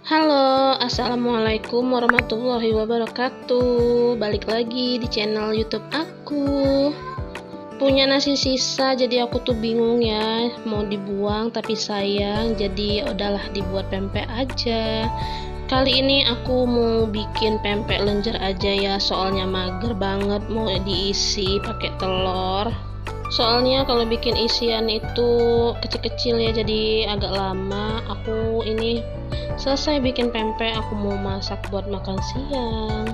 Halo, assalamualaikum warahmatullahi wabarakatuh. Balik lagi di channel YouTube aku. Punya nasi sisa, jadi aku tuh bingung ya, mau dibuang tapi sayang, jadi udahlah dibuat pempek aja. Kali ini aku mau bikin pempek lenjer aja ya, soalnya mager banget mau diisi pakai telur. Soalnya kalau bikin isian itu kecil-kecil ya, jadi agak lama. Aku ini selesai bikin pempek, aku mau masak buat makan siang.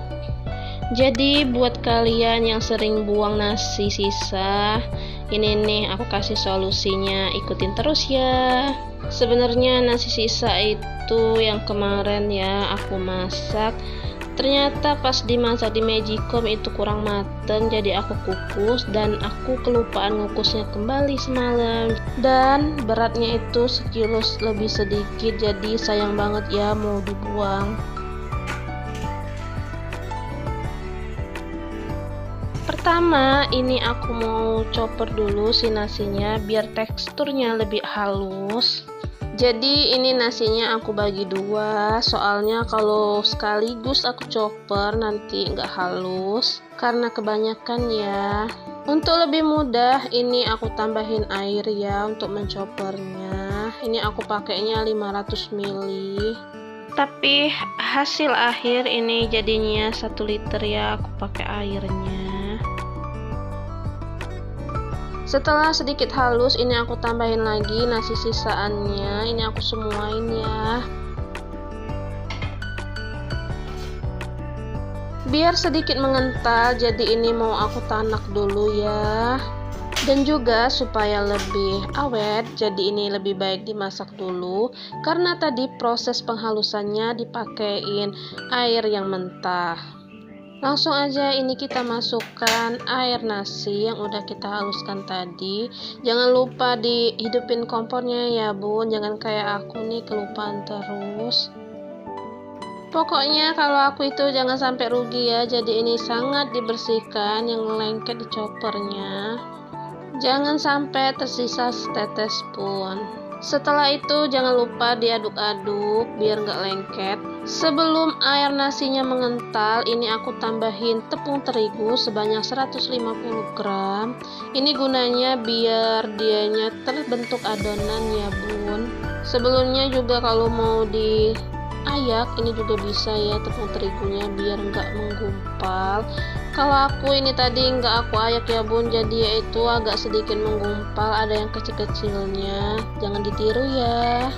Jadi buat kalian yang sering buang nasi sisa, ini nih aku kasih solusinya, ikutin terus ya. Sebenarnya nasi sisa itu yang kemarin ya aku masak, ternyata pas dimasak di magicom itu kurang mateng, jadi aku kukus dan aku kelupaan ngukusnya kembali semalam, dan beratnya itu sekilo lebih sedikit, jadi sayang banget ya mau dibuang. Pertama ini aku mau chopper dulu si nasinya biar teksturnya lebih halus. Jadi ini nasinya aku bagi dua, soalnya kalau sekaligus aku chopper nanti nggak halus karena kebanyakan ya. Untuk lebih mudah ini aku tambahin air ya untuk menchoppernya. Ini aku pakainya 500 ml. Tapi hasil akhir ini jadinya 1 liter ya aku pakai airnya. Setelah sedikit halus, ini aku tambahin lagi nasi sisaannya. Ini aku semuain ya. Biar sedikit mengental, jadi ini mau aku tanak dulu ya. Dan juga supaya lebih awet, jadi ini lebih baik dimasak dulu. Karena tadi proses penghalusannya dipakein air yang mentah. Langsung aja ini kita masukkan air nasi yang udah kita haluskan tadi. Jangan lupa dihidupin kompornya ya bun, jangan kayak aku nih kelupaan terus. Pokoknya kalau aku itu jangan sampai rugi ya, jadi ini sangat dibersihkan yang lengket di choppernya. Jangan sampai tersisa setetes pun. Setelah itu jangan lupa diaduk-aduk biar nggak lengket. Sebelum air nasinya mengental, ini aku tambahin tepung terigu sebanyak 150 gram. Ini gunanya biar dianya terbentuk adonan ya bun. Sebelumnya juga kalau mau diayak ini juga bisa ya tepung terigunya biar nggak menggumpal. Kalau aku ini tadi nggak aku ayak ya bun, jadi itu agak sedikit menggumpal, ada yang kecil-kecilnya, jangan ditiru ya.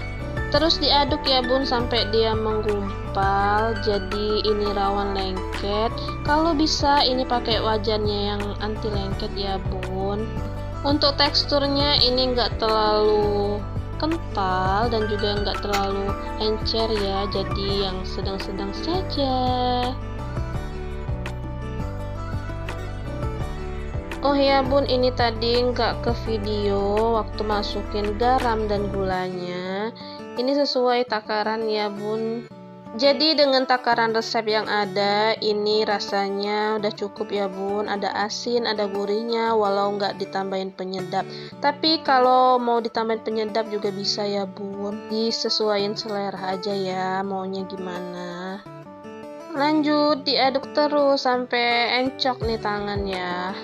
Terus diaduk ya bun sampai dia menggumpal, jadi ini rawan lengket. Kalau bisa ini pakai wajannya yang anti lengket ya bun. Untuk teksturnya ini nggak terlalu kental dan juga nggak terlalu encer ya, jadi yang sedang-sedang saja. Oh ya bun, ini tadi nggak ke video waktu masukin garam dan gulanya. Ini sesuai takaran ya bun. Jadi dengan takaran resep yang ada, ini rasanya udah cukup ya bun. Ada asin, ada gurihnya, walau nggak ditambahin penyedap. Tapi kalau mau ditambahin penyedap juga bisa ya bun. Disesuaikan selera aja ya, maunya gimana. Lanjut diaduk terus sampai encok nih tangannya.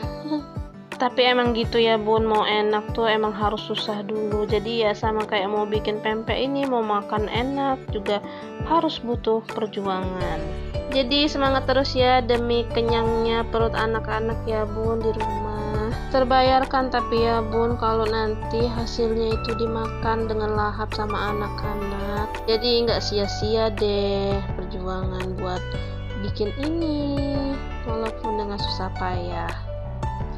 Tapi emang gitu ya bun, mau enak tuh emang harus susah dulu. Jadi ya sama kayak mau bikin pempek ini, mau makan enak juga harus butuh perjuangan. Jadi semangat terus ya demi kenyangnya perut anak-anak ya bun di rumah. Terbayarkan tapi ya bun kalau nanti hasilnya itu dimakan dengan lahap sama anak-anak. Jadi nggak sia-sia deh perjuangan buat bikin ini, walaupun dengan susah payah.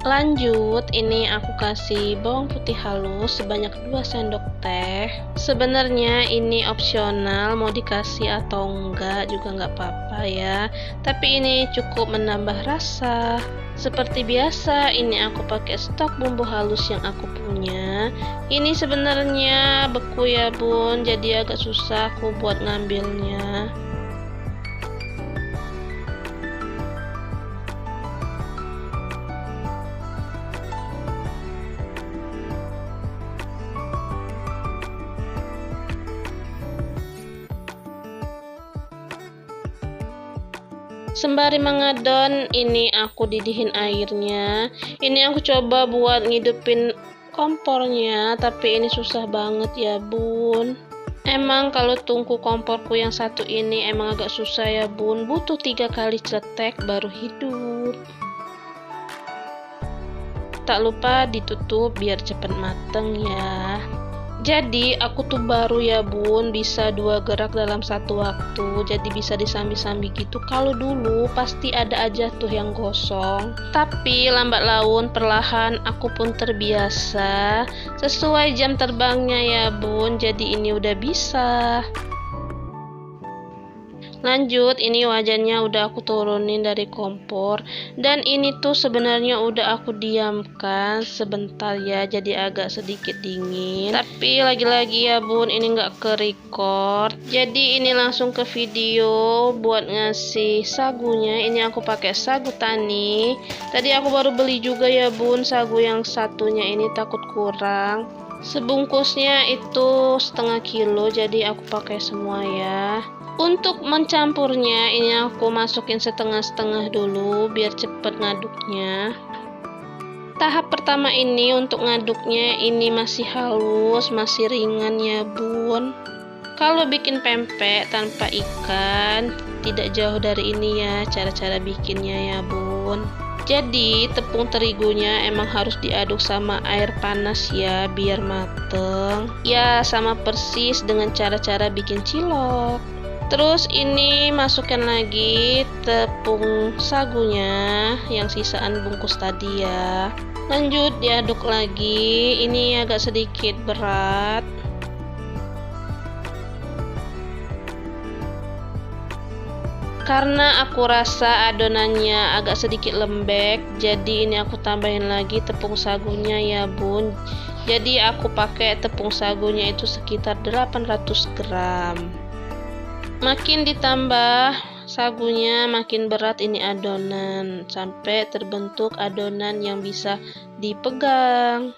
Lanjut, ini aku kasih bawang putih halus sebanyak 2 sendok teh. Sebenarnya ini opsional, mau dikasih atau enggak juga enggak apa-apa ya. Tapi ini cukup menambah rasa. Seperti biasa, ini aku pakai stok bumbu halus yang aku punya. Ini sebenarnya beku ya bun, jadi agak susah aku buat ngambilnya. Sembari mengadon, ini aku didihin airnya. Ini aku coba buat ngidupin kompornya, tapi ini susah banget ya bun. Emang kalau tungku komporku yang satu ini emang agak susah ya bun, butuh 3 kali cetek baru hidup. Tak lupa ditutup biar cepet mateng ya. Jadi aku tuh baru ya bun bisa 2 gerak dalam satu waktu, jadi bisa disambi-sambi gitu. Kalau dulu pasti ada aja tuh yang gosong, tapi lambat laun perlahan aku pun terbiasa sesuai jam terbangnya ya bun, jadi ini udah bisa. Lanjut, ini wajannya udah aku turunin dari kompor, dan ini tuh sebenarnya udah aku diamkan sebentar ya, jadi agak sedikit dingin. Tapi lagi-lagi ya bun, ini nggak ke record, jadi ini langsung ke video buat ngasih sagunya. Ini aku pakai sagu tani. Tadi aku baru beli juga ya bun, sagu yang satunya ini takut kurang. Sebungkusnya itu setengah kilo, jadi aku pakai semua ya. Untuk mencampurnya, ini aku masukin setengah-setengah dulu biar cepet ngaduknya. Tahap pertama ini untuk ngaduknya ini masih halus, masih ringan ya bun. Kalau bikin pempek tanpa ikan, tidak jauh dari ini ya cara-cara bikinnya ya bun. Jadi tepung terigunya emang harus diaduk sama air panas ya biar mateng. Ya sama persis dengan cara-cara bikin cilok. Terus ini masukkan lagi tepung sagunya yang sisaan bungkus tadi ya. Lanjut diaduk lagi. Ini agak sedikit berat. Karena aku rasa adonannya agak sedikit lembek, jadi ini aku tambahin lagi tepung sagunya ya bun. Jadi aku pakai tepung sagunya itu sekitar 800 gram. Makin ditambah sagunya makin berat ini adonan, sampai terbentuk adonan yang bisa dipegang.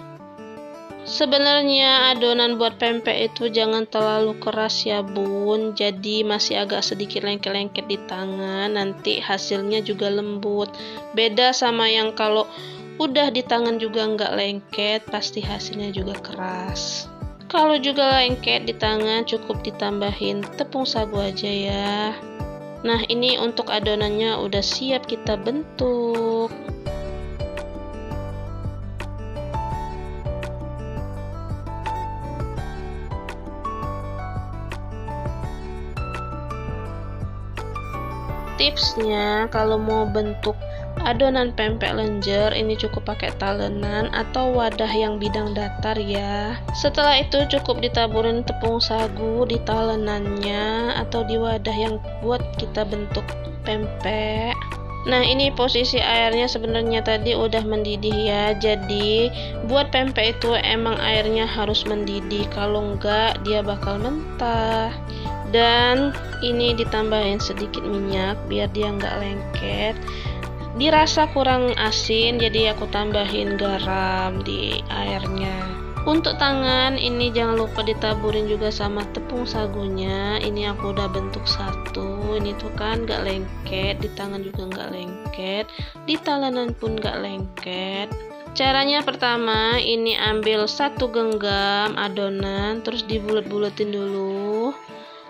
Sebenarnya adonan buat pempek itu jangan terlalu keras ya bun, jadi masih agak sedikit lengket-lengket di tangan, nanti hasilnya juga lembut. Beda sama yang kalau udah di tangan juga nggak lengket, pasti hasilnya juga keras. Kalau juga lengket di tangan, cukup ditambahin tepung sagu aja ya. Nah, ini untuk adonannya udah siap kita bentuk. Tipsnya, kalau mau bentuk adonan pempek lenjer, ini cukup pakai talenan atau wadah yang bidang datar ya. Setelah itu cukup ditaburin tepung sagu di talenannya atau di wadah yang buat kita bentuk pempek. Nah, ini posisi airnya sebenarnya tadi udah mendidih ya. Jadi buat pempek itu emang airnya harus mendidih, kalau enggak dia bakal mentah. Dan ini ditambahin sedikit minyak biar dia nggak lengket. Dirasa kurang asin, jadi aku tambahin garam di airnya. Untuk tangan ini jangan lupa ditaburin juga sama tepung sagunya. Ini aku udah bentuk satu. Ini tuh kan nggak lengket, di tangan juga nggak lengket, di talenan pun nggak lengket. Caranya pertama, ini ambil 1 genggam adonan, terus dibulet-buletin dulu.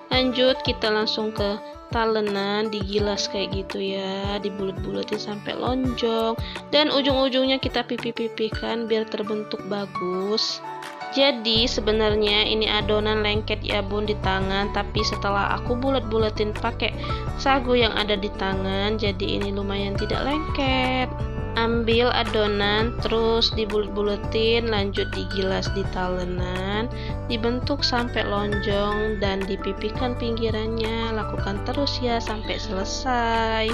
Lanjut kita langsung ke talenan, digilas kayak gitu ya, dibulet-buletin sampai lonjong, dan ujung-ujungnya kita pipih-pipihkan biar terbentuk bagus. Jadi sebenarnya ini adonan lengket ya bun di tangan, tapi setelah aku bulet-buletin pakai sagu yang ada di tangan, jadi ini lumayan tidak lengket. Ambil adonan, terus dibulet-buletin, lanjut digilas di talenan, dibentuk sampai lonjong dan dipipihkan pinggirannya. Lakukan terus ya sampai selesai.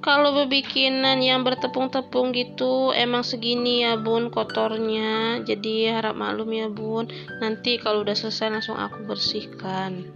Kalau bebikinan yang bertepung-tepung gitu emang segini ya bun kotornya, jadi harap maklum ya bun. Nanti kalau udah selesai langsung aku bersihkan.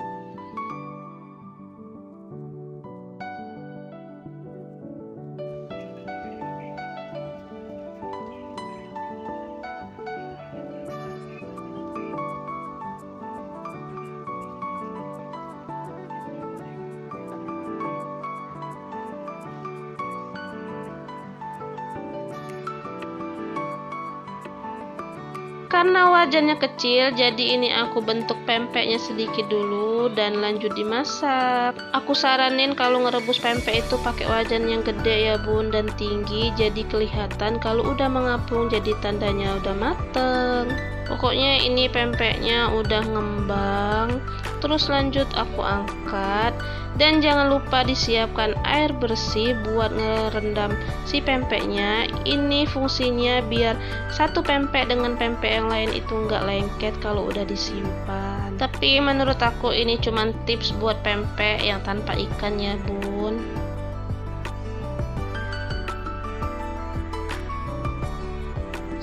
Karena wajannya kecil, jadi ini aku bentuk pempeknya sedikit dulu dan lanjut dimasak. Aku saranin kalau ngerebus pempek itu pakai wajan yang gede ya bun dan tinggi, jadi kelihatan kalau udah mengapung, jadi tandanya udah mateng. Pokoknya ini pempeknya udah ngembang. Terus lanjut aku angkat. Dan jangan lupa disiapkan air bersih buat ngerendam si pempeknya. Ini fungsinya biar satu pempek dengan pempek yang lain itu nggak lengket kalau udah disimpan. Tapi menurut aku ini cuman tips buat pempek yang tanpa ikan ya bun.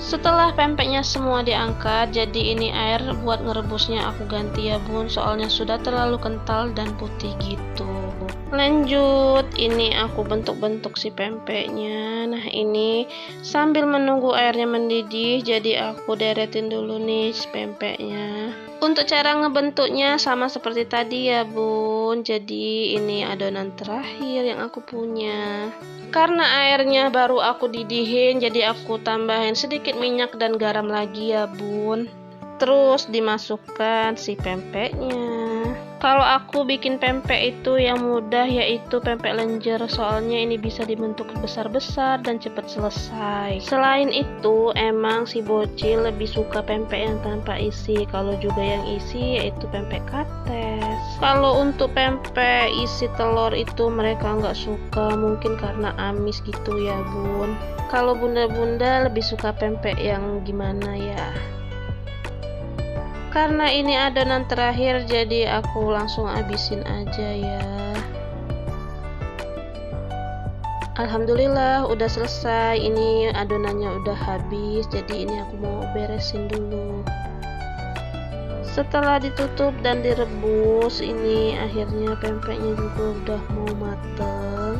Setelah pempeknya semua diangkat, jadi ini air buat ngerebusnya aku ganti ya bun, soalnya sudah terlalu kental dan putih gitu. Lanjut, ini aku bentuk-bentuk si pempeknya. Nah ini sambil menunggu airnya mendidih, jadi aku deretin dulu nih si pempeknya. Untuk cara ngebentuknya sama seperti tadi ya bun, jadi ini adonan terakhir yang aku punya. Karena airnya baru aku didihin, jadi aku tambahin sedikit minyak dan garam lagi ya bun. Terus dimasukkan si pempeknya. Kalau aku bikin pempek itu yang mudah yaitu pempek lenjer, soalnya ini bisa dibentuk besar-besar dan cepat selesai. Selain itu emang si bocil lebih suka pempek yang tanpa isi, kalau juga yang isi yaitu pempek kates. Kalau untuk pempek isi telur itu mereka nggak suka, mungkin karena amis gitu ya bun. Kalau bunda-bunda lebih suka pempek yang gimana ya? Karena ini adonan terakhir, jadi aku langsung habisin aja ya. Alhamdulillah udah selesai. Ini adonannya udah habis, jadi ini aku mau beresin dulu. Setelah ditutup dan direbus, ini akhirnya pempeknya juga udah mau mateng.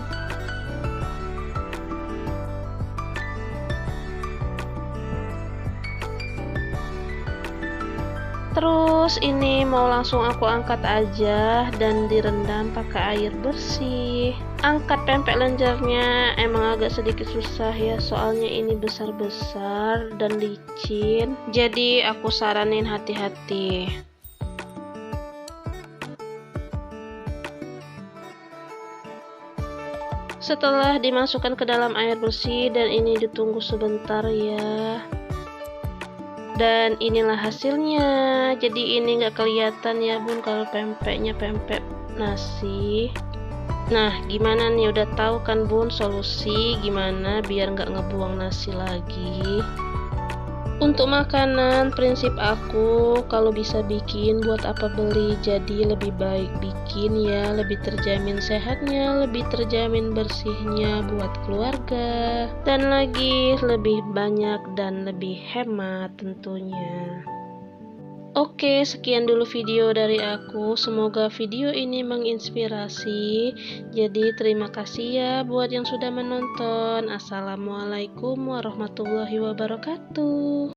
Terus ini mau langsung aku angkat aja dan direndam pakai air bersih. Angkat pempek lenjernya emang agak sedikit susah ya, soalnya ini besar-besar dan licin. Jadi aku saranin hati-hati. Setelah dimasukkan ke dalam air bersih dan ini ditunggu sebentar ya. Dan inilah hasilnya. Jadi ini nggak kelihatan ya bun kalau pempeknya pempek nasi. Nah gimana nih, udah tahu kan bun solusi gimana biar nggak ngebuang nasi lagi. Untuk makanan, prinsip aku kalau bisa bikin buat apa beli, jadi lebih baik bikin ya, lebih terjamin sehatnya, lebih terjamin bersihnya buat keluarga, dan lagi lebih banyak dan lebih hemat tentunya. Oke, sekian dulu video dari aku. Semoga video ini menginspirasi. Jadi terima kasih ya buat yang sudah menonton. Assalamualaikum warahmatullahi wabarakatuh.